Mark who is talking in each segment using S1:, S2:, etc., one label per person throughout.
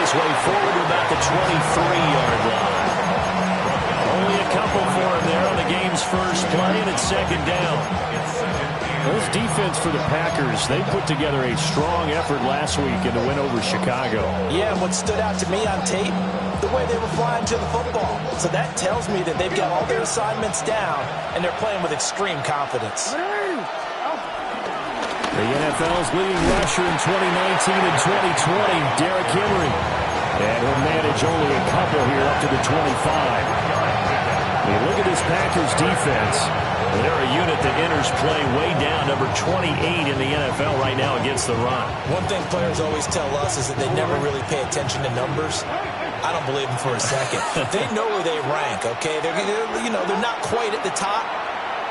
S1: his way forward to about the 23-yard line. Only a couple for him there on the game's first play, and it's second down.
S2: This defense for the Packers, they put together a strong effort last week in the win over Chicago.
S3: Yeah, and what stood out to me on tape, the way they were flying to the football. So that tells me that they've got all their assignments down, and they're playing with extreme confidence.
S2: The NFL's leading rusher in 2019 and 2020, Derrick Henry. And he'll manage only a couple here up to the 25. I mean, look at this Packers defense.
S1: They're a unit that enters play way down, number 28 in the NFL right now against the run.
S3: One thing players always tell us is that they never really pay attention to numbers. I don't believe them for a second. They know where they rank, okay? They're not quite at the top,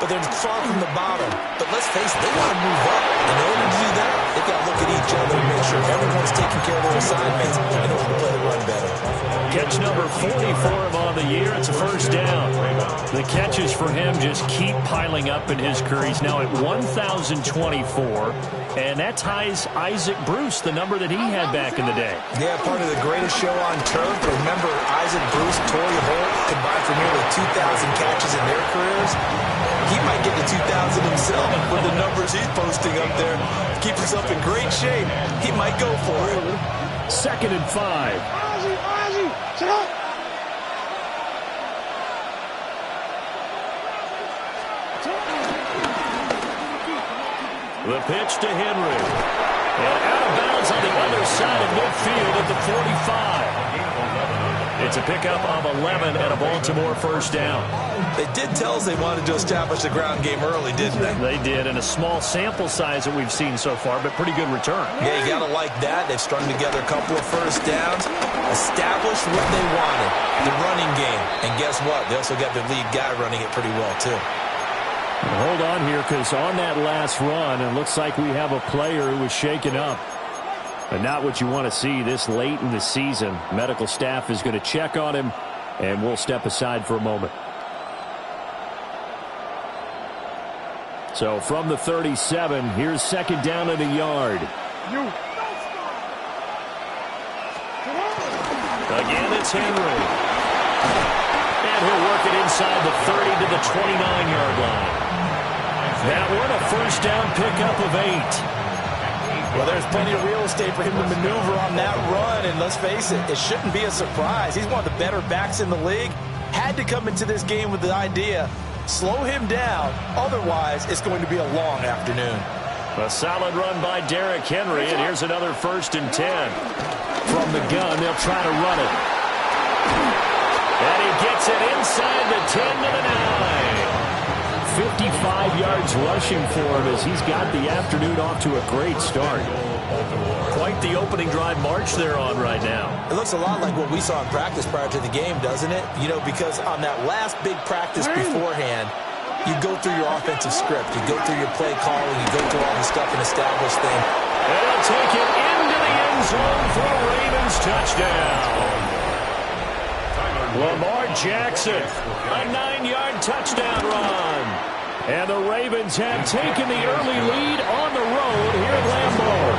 S3: but they're far from the bottom. But let's face it, they want to move up. In order to do that, they've got to look at each other and make sure everyone's taking care of their assignments in order to play the run better.
S1: Catch number 40 for him on the year. It's a first down.
S2: The catches for him just keep piling up in his career. He's now at 1,024, and that ties Isaac Bruce, the number that he had back in the day.
S3: Yeah, part of the greatest show on turf. Remember Isaac Bruce, Torrey Holt combined for nearly 2,000 catches in their careers. He might get to 2,000 himself with the numbers he's posting up there. Keep himself in great shape. He might go for it.
S2: 2nd and 5.
S4: Sit up.
S1: The pitch to Henry. And out of bounds on the other side of midfield at the 45. It's a pickup of 11 and a Baltimore first down.
S3: They did tell us they wanted to establish the ground game early, didn't they?
S1: They did, and a small sample size that we've seen so far, but pretty good return.
S3: Yeah, you got to like that. They've strung together a couple of first downs, established what they wanted, the running game. And guess what? They also got their lead guy running it pretty well, too.
S2: Hold on here, because on that last run, it looks like we have a player who was shaken up. But not what you want to see this late in the season. Medical staff is going to check on him, and we'll step aside for a moment. So from the 37, here's second down and a yard.
S1: Again, it's Henry. And he'll work it inside the 30 to the 29-yard line. That one, a first down pickup of 8.
S3: Well, there's plenty of real estate for him to maneuver on that run, and let's face it, it shouldn't be a surprise. He's one of the better backs in the league. Had to come into this game with the idea, slow him down, otherwise it's going to be a long afternoon.
S1: A solid run by Derrick Henry, and here's another 1st and 10.
S2: From the gun, they'll try to run it.
S1: And he gets it inside the 10 to the 9.
S2: 55 yards rushing for him as he's got the afternoon off to a great start.
S1: Quite the opening drive march they're on right now.
S3: It looks a lot like what we saw in practice prior to the game, doesn't it? You know, because on that last big practice beforehand, you go through your offensive script. You go through your play calling. You go through all the stuff and establish things.
S1: And he'll take it into the end zone for a Ravens touchdown. Lamar Jackson, a 9-yard touchdown run. And the Ravens have taken the early lead on the road here at Lambeau.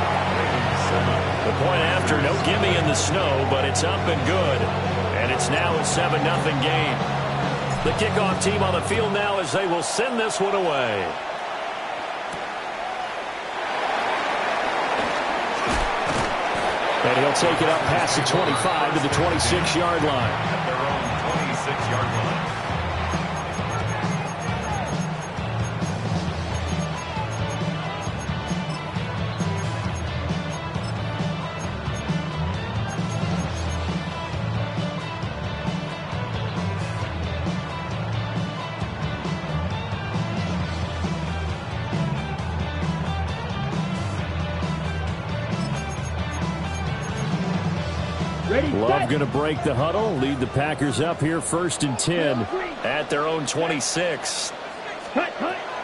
S1: The point after, no gimme in the snow, but it's up and good. And it's now a 7-0 game. The kickoff team on the field now as they will send this one away.
S2: And he'll take it up past the 25 to the 26-yard line.
S5: At their own 26-yard line.
S2: Love going to break the huddle, lead the Packers up here 1st and 10.
S1: At their own 26.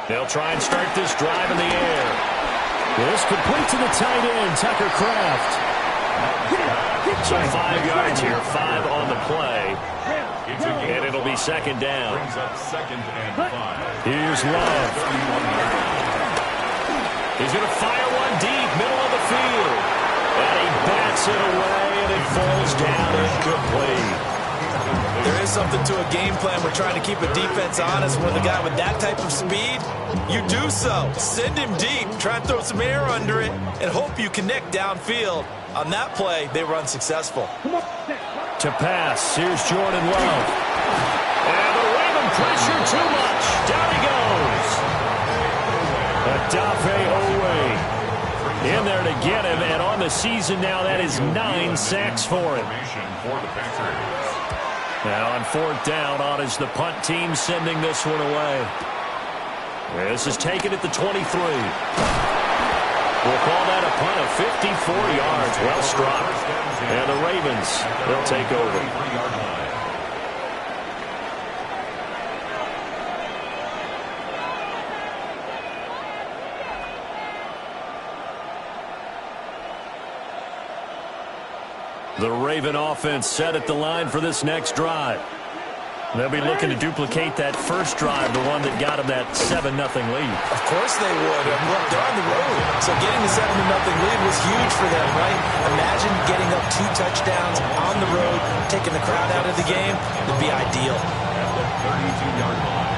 S1: They'll try and start this drive in the air.
S2: This complete to the tight end, Tucker Kraft.
S1: So 5 yards here, 5 on the play. And it'll be second down.
S5: Brings up 2nd and 5.
S2: Here's Love.
S1: He's going to fire one deep, middle of the field. And he bats it away.
S2: and it falls down incomplete.
S3: There is something to a game plan. We're trying to keep a defense honest. With a guy with that type of speed, you do so. Send him deep. Try and throw some air under it and hope you connect downfield. On that play, they were unsuccessful.
S2: To pass, here's Jordan Love. And the Raven pressure too much. Down he goes. Odafe Oweh in there to get him. And on the season now, that is 9 sacks for him. Now on 4th down, on is the punt team sending this one away. This is taken at the 23. We'll call that a punt of 54 yards. Well struck. And the Ravens, they'll take over. The Raven offense set at the line for this next drive. They'll be looking to duplicate that first drive, the one that got them that 7-0 lead.
S3: Of course they would. Look, they're on the road. So getting the 7-0 lead was huge for them, right? Imagine getting up 2 touchdowns on the road, taking the crowd out of the game. It'd be ideal.
S5: At the 32-yard line.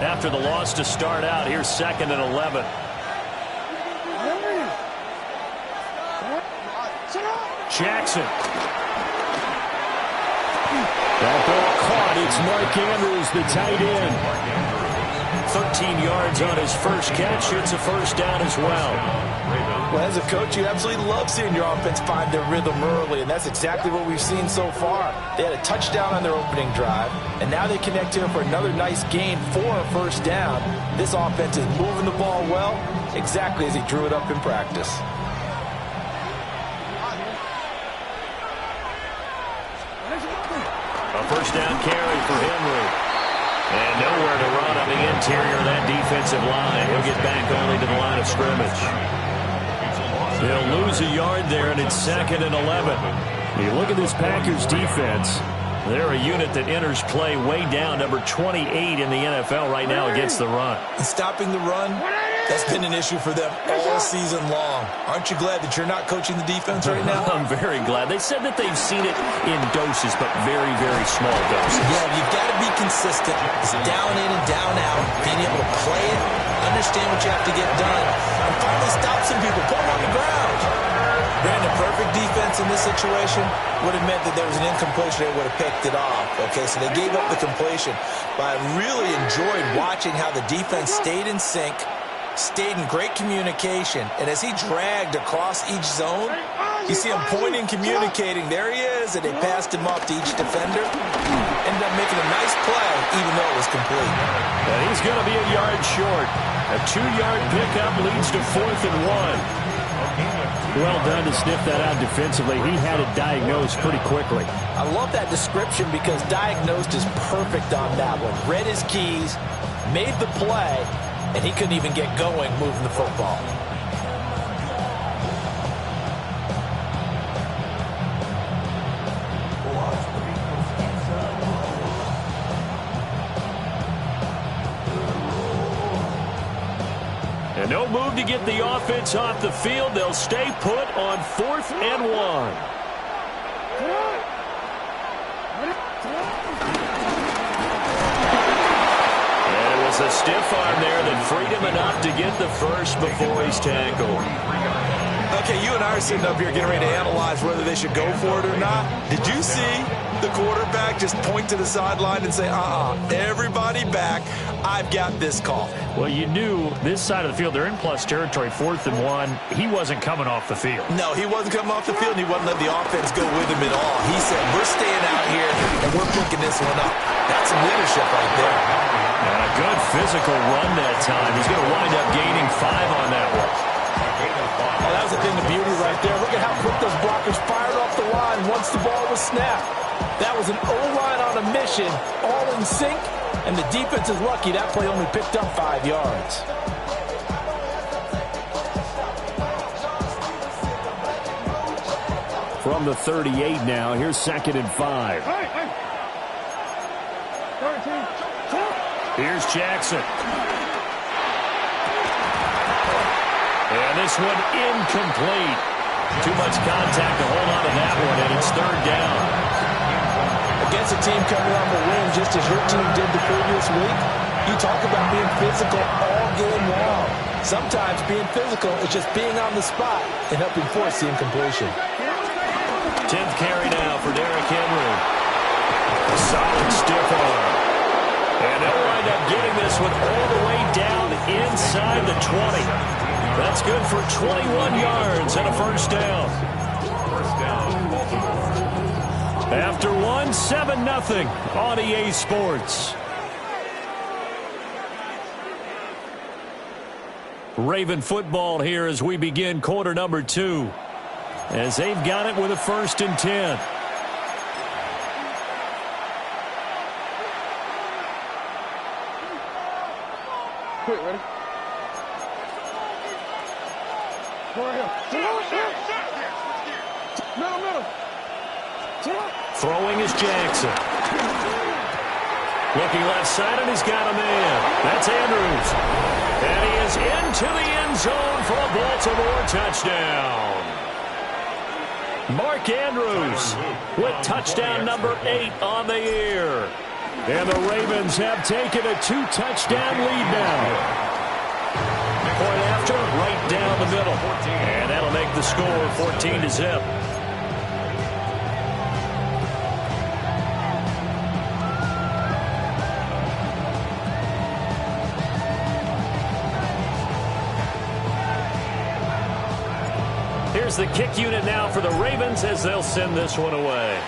S2: After the loss to start out, here's 2nd and 11. Jackson. That ball caught. It's Mark Andrews, the tight end. 13 yards on his first catch. It's a first down as well.
S3: Well, as a coach, you absolutely love seeing your offense find their rhythm early, and that's exactly what we've seen so far. They had a touchdown on their opening drive, and now they connect here for another nice gain for a first down. This offense is moving the ball well, exactly as he drew it up in practice.
S2: A first down carry for Henry. And nowhere to run on the interior of that defensive line. He'll get back only to the line of scrimmage. They'll lose a yard there, and it's 2nd and 11. You look at this Packers defense. They're a unit that enters play way down, number 28 in the NFL right now against the run.
S3: And stopping the run, that's been an issue for them all season long. Aren't you glad that you're not coaching the defense right now?
S2: I'm very glad. They said that they've seen it in doses, but very, very small doses.
S3: Yeah, you've got to be consistent. It's down in and down out. Being able to play it, understand what you have to get done, and finally stop some people, put them on the ground. Brandon, perfect defense in this situation would have meant that there was an incompletion. They would have picked it off. Okay, so they gave up the completion. But I really enjoyed watching how the defense stayed in sync, stayed in great communication, and as he dragged across each zone, you see him pointing, communicating. There he is, and they passed him off to each defender. Ended up making a nice play, even though it was complete.
S2: And he's going to be a yard short. A 2-yard pickup leads to 4th and 1. Well done to sniff that out defensively. He had it diagnosed pretty quickly.
S3: I love that description because diagnosed is perfect on that one. Read his keys, made the play, and he couldn't even get going moving the football.
S2: And no move to get the offense off the field. They'll stay put on 4th and 1. And it was a stiff arm there that freed him enough to get the first before he's tackled.
S3: Okay, you and I are sitting up here getting ready to analyze whether they should go for it or not. Did you see the quarterback just point to the sideline and say, everybody back, I've got this call?
S6: Well, you knew this side of the field, they're in plus territory, 4th and 1. He wasn't coming off the field.
S3: No, he wasn't coming off the field, and he wasn't letting the offense go with him at all. He said, we're staying out here, and we're picking this one up. That's some leadership right there.
S2: And a good physical run that time. He's going to wind up gaining 5 on that one.
S3: Oh, that was a thing of beauty right there. Look at how quick those blockers fired off the line once the ball was snapped. That was an O-line on a mission, all in sync, and the defense is lucky that play only picked up 5 yards.
S2: From the 38 now, here's 2nd and 5.
S1: Here's Jackson. And this one incomplete. Too much contact to hold on to that one, and it's 3rd down.
S3: Against a team coming on the wing, just as your team did the previous week, you talk about being physical all game long. Sometimes being physical is just being on the spot and helping force the incompletion.
S1: 10th carry now for Derrick Henry. A solid stiff arm. And they'll wind up getting this one all the way down inside the 20. That's good for 21 yards and a 1st down. After 1, 7-0 on EA Sports. Raven football here as we begin quarter number 2. As they've got it with a 1st and 10.
S4: Quick, ready? Middle.
S1: Throwing is Jackson. Looking left side, and he's got a man. That's Andrews. And he is into the end zone for a Baltimore touchdown. Mark Andrews with touchdown number 8 on the year.
S2: And the Ravens have taken a 2-touchdown lead now.
S1: Point after, right down the middle. And that'll make the score 14-0. Here's the kick unit now for the Ravens as they'll send this one away.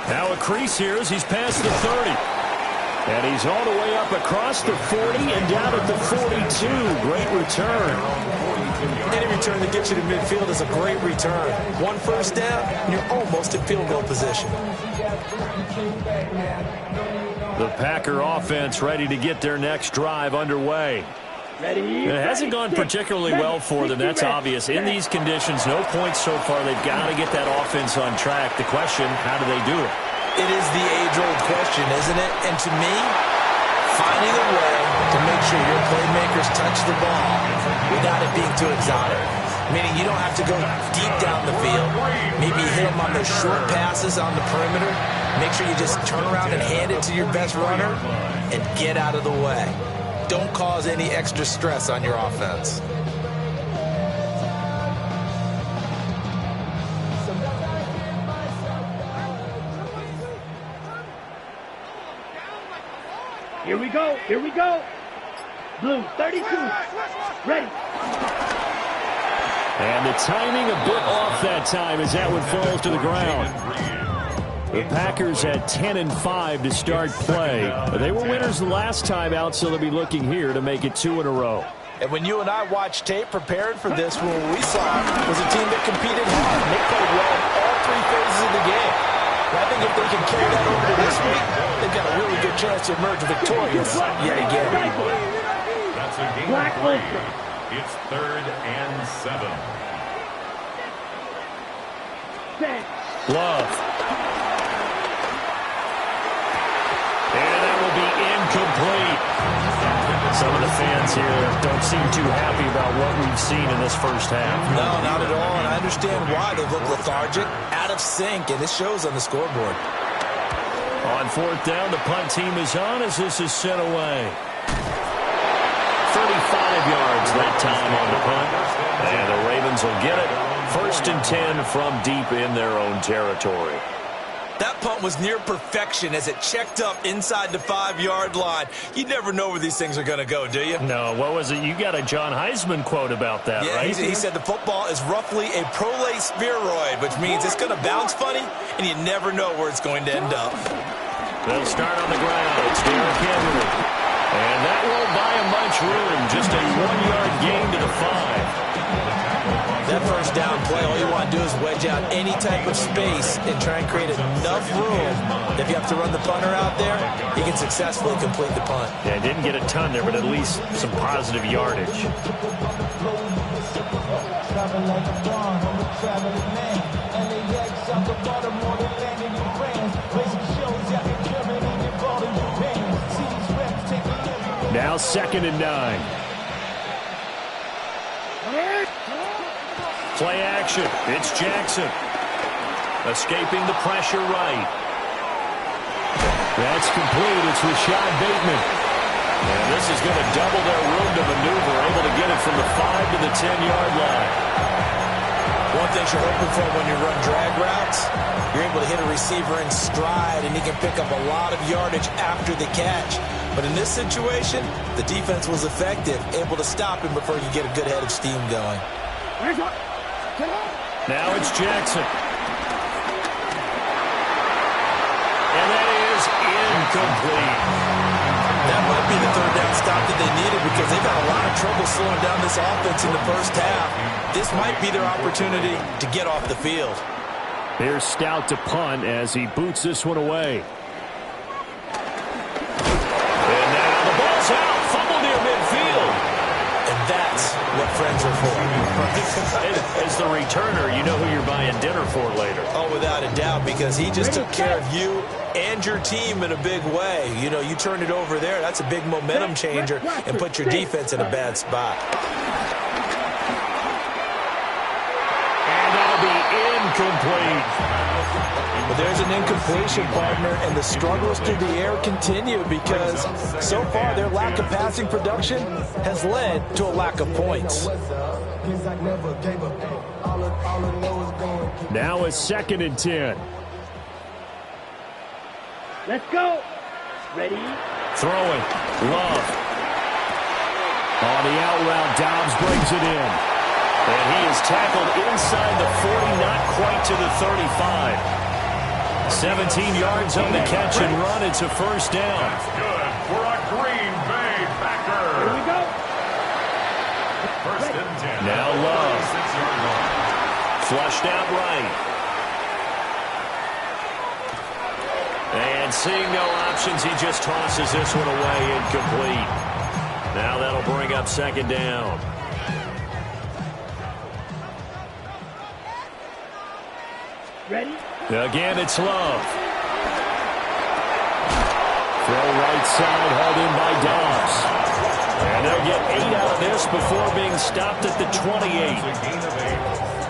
S1: Now a crease here as he's past the 30.
S2: And he's all the way up across the 40 and down at the 42. Great return.
S3: Any return that gets you to midfield is a great return. 1 1st down, and you're almost in field goal position.
S1: The Packer offense ready to get their next drive underway. It hasn't gone particularly well for them, that's obvious. In these conditions, no points so far. They've got to get that offense on track. The question, how do they do it?
S3: It is the age-old question, isn't it? And to me, finding a way to make sure your playmakers touch the ball without it being too exotic. Meaning you don't have to go deep down the field. Maybe hit them on those short passes on the perimeter. Make sure you just turn around and hand it to your best runner and get out of the way. Don't cause any extra stress on your offense.
S4: Here we go. Blue, 32. Ready.
S2: And the timing a bit off that time as that one falls to the ground. The Packers had 10 and 5 to start play. They were winners the last time out, so they'll be looking here to make it 2 in a row.
S3: And when you and I watched tape preparing for this, what we saw was a team that competed hard. They played well in all 3 phases of the game. And I think if they can carry that over to this week, they've got a really good chance to emerge victorious yet again.
S5: That's a game of 3. It's 3rd and 7.
S1: Love. And that will be incomplete. Some of the fans here don't seem too happy about what we've seen in this first half.
S3: No, not at all, and I understand why. They look lethargic, out of sync, and it shows on the scoreboard.
S1: On 4th down, the punt team is on as this is sent away. 35 yards that time on the punt. And the Ravens will get it. 1st and 10 from deep in their own territory.
S3: That punt was near perfection as it checked up inside the 5-yard line. You never know where these things are going to go, do you?
S1: No, what was it? You got a John Heisman quote about that,
S3: yeah,
S1: right?
S3: He said the football is roughly a prolate spheroid, which means it's going to bounce funny, and you never know where it's going to end up.
S1: They'll start on the ground. It's Derrick Henry. And that won't buy him much room. Just a 1-yard gain to the 5.
S3: That first down play, all you want to do is wedge out any type of space and try and create enough room. If you have to run the punter out there, he can successfully complete the punt.
S6: Yeah, didn't get a ton there, but at least some positive yardage.
S2: Now 2nd and 9.
S1: Play action. It's Jackson. Escaping the pressure right.
S2: That's complete. It's Rashad Bateman.
S1: And this is going to double their room to maneuver, able to get it from the 5 to the 10-yard line.
S3: One thing you're hoping for when you run drag routes, you're able to hit a receiver in stride, and he can pick up a lot of yardage after the catch. But in this situation, the defense was effective, able to stop him before you get a good head of steam going.
S1: Now it's Jackson. And that is incomplete.
S3: That might be the third down stop that they needed because they've had a lot of trouble slowing down this offense in the first half. This might be their opportunity to get off the field.
S2: Here's Stout to punt as he boots this one away.
S1: And now the ball's out. Fumble near midfield.
S3: And that's what friends are for.
S6: As the returner, you know who you're buying dinner for later.
S3: Oh, without a doubt, because he just took care of you and your team in a big way. You know, you turn it over there, that's a big momentum changer and put your defense in a bad spot.
S1: And that'll be incomplete.
S3: But there's an incompletion, partner, and the struggles through the air continue because so far their lack of passing production has led to a lack of points.
S2: Now it's 2nd and 10.
S4: Let's go. Ready?
S2: Throwing. Love. On the out route, Dobbs brings it in.
S1: And he is tackled inside the 40, not quite to the 35. 17 yards on the catch and run. It's a first down.
S5: That's good for a Green Bay Packer.
S4: Here we go.
S5: First and 10.
S1: Now Love.
S5: 6-yard line.
S1: Flushed out right. And seeing no options, he just tosses this one away, incomplete. Now that'll bring up 2nd down.
S4: Ready?
S2: Again, it's Love. Throw right side, hauled in by Dobbs.
S1: And they'll get 8 out of this before being stopped at the 28.
S5: It's a gain of 8.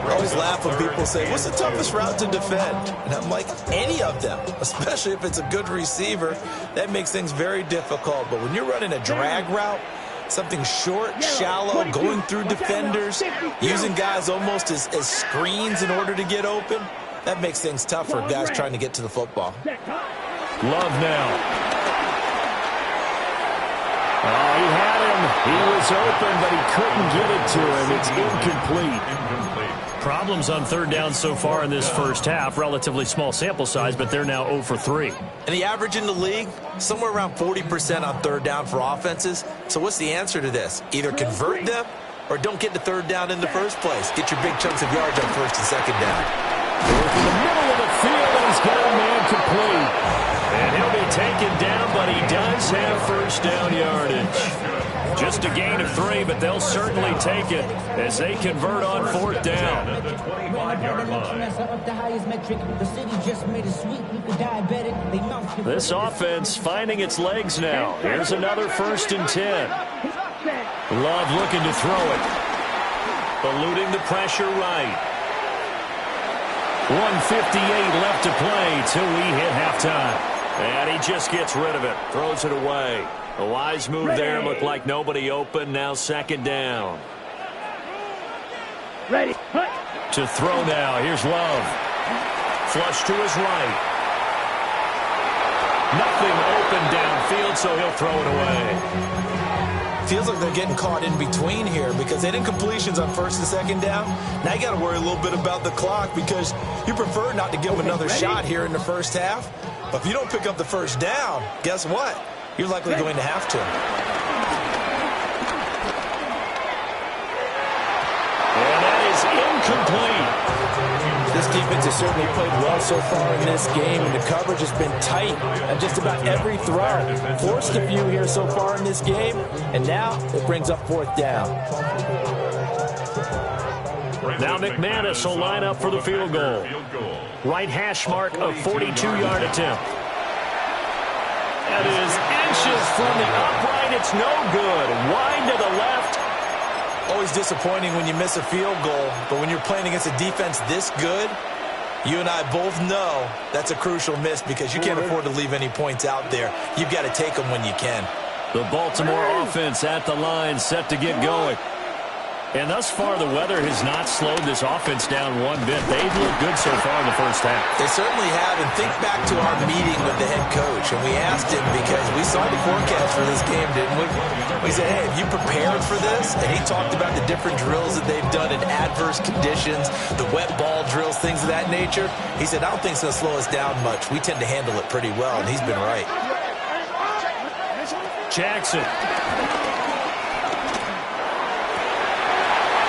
S3: I always laugh when people say, what's the toughest route to defend? And I'm like, any of them, especially if it's a good receiver. That makes things very difficult. But when you're running a drag route, something short, shallow, going through defenders, using guys almost as screens in order to get open, that makes things tough for guys trying to get to the football.
S2: Love now. Oh, he had him. He was open, but he couldn't get it to him. It's incomplete.
S6: Problems on 3rd down so far in this first half. Relatively small sample size, but they're now 0 for 3.
S3: And the average in the league, somewhere around 40% on 3rd down for offenses. So what's the answer to this? Either convert them or don't get the 3rd down in the first place. Get your big chunks of yards on 1st and 2nd down.
S2: Goes in the middle of the field, and he's got a man complete.
S1: And he'll be taken down, but he does have first down yardage. Just a gain of 3, but they'll certainly take it as they convert on 4th down.
S5: At the 25-yard line.
S1: This offense finding its legs now. Here's another 1st and 10. Love looking to throw it. Eluding the pressure right. 1:58 left to play till we hit halftime. And he just gets rid of it. Throws it away. A wise move there. Looked like nobody open. Now 2nd down.
S4: Ready?
S1: To throw now. Here's Love. Flush to his right. Nothing open downfield, so he'll throw it away.
S3: Feels like they're getting caught in between here because they didn't completions on 1st and 2nd down. Now you got to worry a little bit about the clock because you prefer not to give them another shot here in the first half. But if you don't pick up the 1st down, guess what? You're likely going to have to.
S1: And that is
S3: defense has certainly played well so far in this game, and the coverage has been tight at just about every throw. Forced a few here so far in this game, and now it brings up fourth down.
S6: Now McManus will line up for the field goal. Right hash mark of 42-yard attempt. That is inches from the upright. It's no good. Wide to the left.
S3: Always disappointing when you miss a field goal, but when you're playing against a defense this good, you and I both know that's a crucial miss because you can't afford to leave any points out there. You've got to take them when you can.
S2: The Baltimore offense at the line, set to get going.
S6: And thus far, the weather has not slowed this offense down one bit. They've looked good so far in the first half.
S3: They certainly have, and think back to our meeting with the head coach, and we asked him because we saw the forecast for this game, didn't we? We said, hey, have you prepared for this? And he talked about the different drills that they've done in adverse conditions, the wet ball drills, things of that nature. He said, I don't think it's going to slow us down much. We tend to handle it pretty well, and he's been right.
S6: Jackson.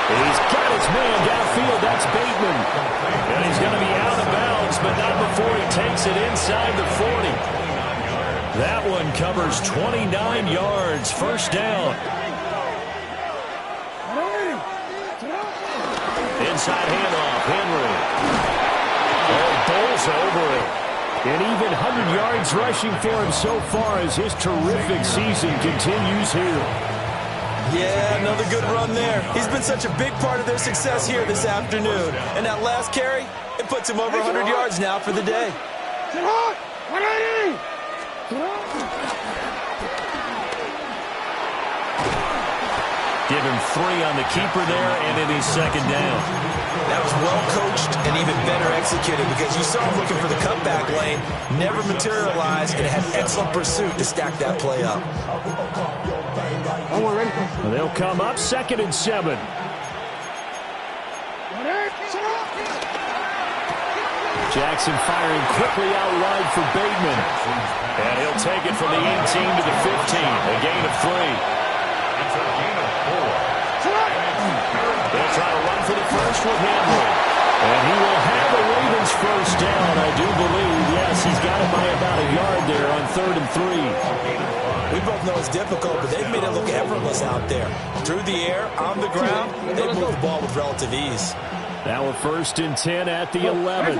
S2: He's got his man downfield. That's Bateman. And he's going to be out of bounds, but not before he takes it inside the 40.
S6: That one covers 29 yards. First down. Inside handoff. Henry. Bowles over it.
S2: And even 100 yards rushing for him so far as his terrific season continues here.
S3: Yeah, another good run there. He's been such a big part of their success here this afternoon. And that last carry, it puts him over 100 yards now for the day.
S6: Give him 3 on the keeper there, and it is second down.
S3: That was well coached and even better executed because you saw him looking for the cutback lane, never materialized, and had excellent pursuit to stack that play up.
S2: They'll come up 2nd and 7. Jackson firing quickly out wide for Bateman.
S6: And he'll take it from the 18 to the 15, a gain of 3.
S5: It's a gain of 4.
S6: They'll try to run for the first with Henry.
S2: And he will have the Ravens first down, I do believe. Yes, he's got it by about a yard there on 3rd and 3.
S3: We both know it's difficult, but they've made it look effortless out there. Through the air, on the ground, they move the ball with relative ease.
S2: Now a 1st and 10 at the 11.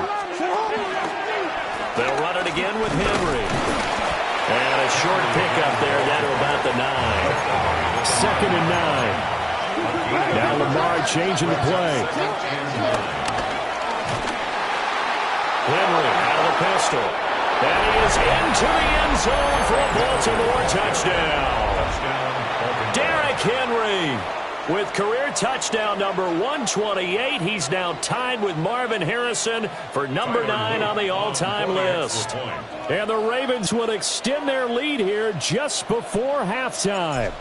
S6: They'll run it again with Henry. And a short pickup there down to about the 9.
S2: 2nd and 9. Now Lamar changing the play.
S6: Henry out of the pistol. And he is into the end zone for a Baltimore touchdown. Derrick Henry with career touchdown number 128. He's now tied with Marvin Harrison for number 9 on the all-time list.
S2: And the Ravens will extend their lead here just before halftime.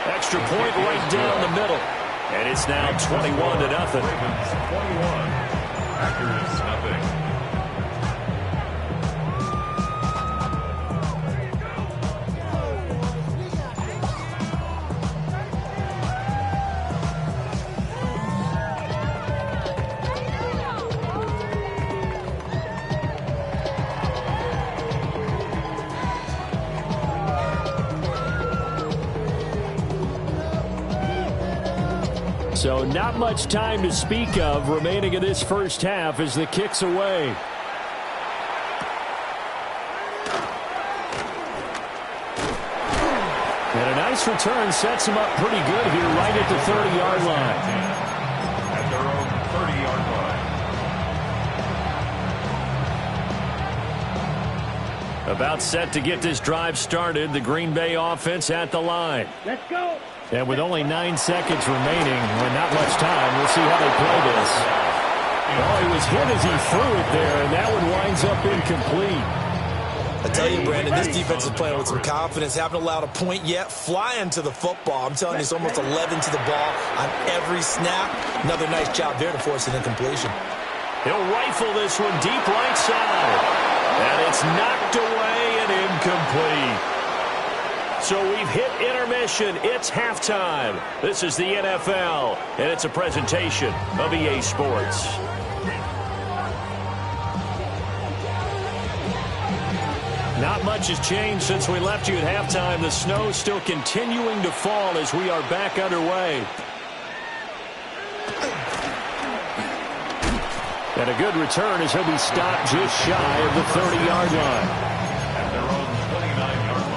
S6: Extra point right down the middle. And it's now 21-0.
S5: Ravens 21. Packers nothing.
S2: So not much time to speak of remaining in this first half as the kick's away. And a nice return sets him up pretty good here right at the 30-yard line.
S5: At their own 30-yard line.
S6: About set to get this drive started. The Green Bay offense at the line.
S4: Let's go.
S2: And with only 9 seconds remaining, and not much time, we'll see how they play this. Oh, he was hit as he threw it there, and that one winds up incomplete.
S3: I tell you, Brandon, this defense is playing with some confidence. Haven't allowed a point yet. Flying to the football. I'm telling you, it's almost 11 to the ball on every snap. Another nice job there to force an incompletion.
S6: He'll rifle this one deep right side. And it's knocked away and incomplete.
S1: So we've hit intermission. It's halftime. This is the NFL, and it's a presentation of EA Sports. Not much has changed since we left you at halftime. The snow still continuing to fall as we are back underway. And a good return as he'll be stopped just shy of the 30-yard line.
S5: At their own 29-yard line.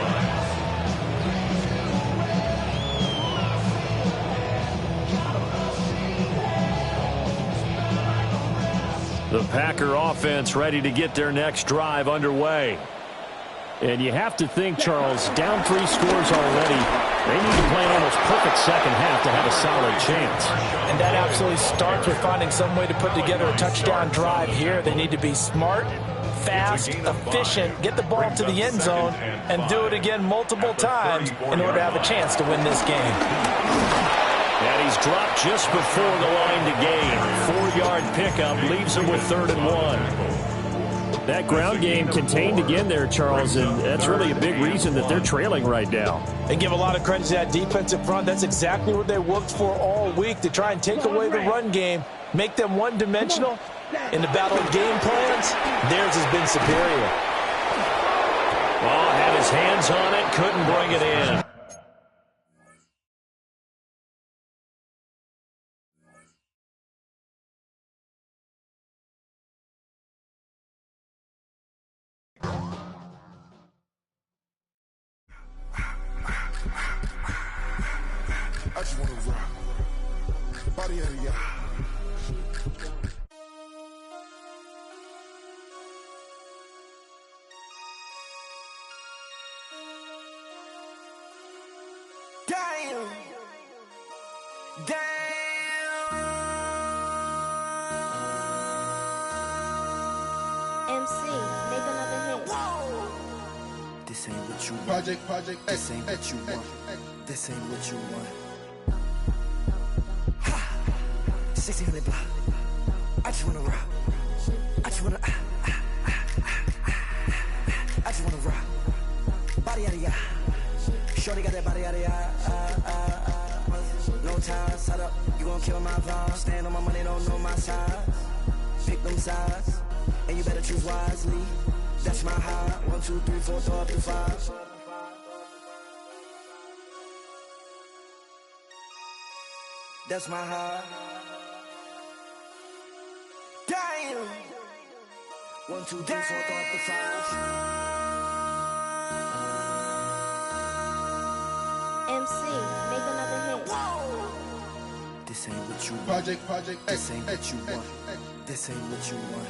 S1: The Packer offense ready to get their next drive underway. And you have to think, Charles, down 3 scores already. They need to play an almost perfect second half to have a solid chance.
S3: And that absolutely starts with finding some way to put together a touchdown drive here. They need to be smart, fast, efficient, get the ball to the end zone, and do it again multiple times in order to have a chance to win this game.
S1: And he's dropped just before the line to gain. 4-yard pickup leaves him with 3rd and 1. That ground game contained again there, Charles, and that's really a big reason that they're trailing right now.
S3: They give a lot of credit to that defensive front. That's exactly what they worked for all week, to try and take away the run game, make them one-dimensional. In the battle of game plans, theirs has been superior.
S1: Oh, had his hands on it, couldn't bring it in.
S7: I just wanna rock. Body out of ya. Damn.
S8: MC, make another hit.
S9: This ain't what you want.
S7: Project
S9: This ain't what you want. This ain't what you want. 1600 block. I just wanna rock. I just wanna I just wanna rock. Body out of ya. Shorty got that body out of ya. No time, set up. You gon' kill my vibe. Stand on my money, don't know my size. Pick them sides, and you better choose wisely. That's my high. 1, 2, 3, 4, throw up to 5. That's my high. Damn. 1, 2, 3, 4, throw up to 5.
S8: MC, make another hit.
S9: This ain't what you want.
S7: Project
S9: This ain't what you want. This ain't what you want.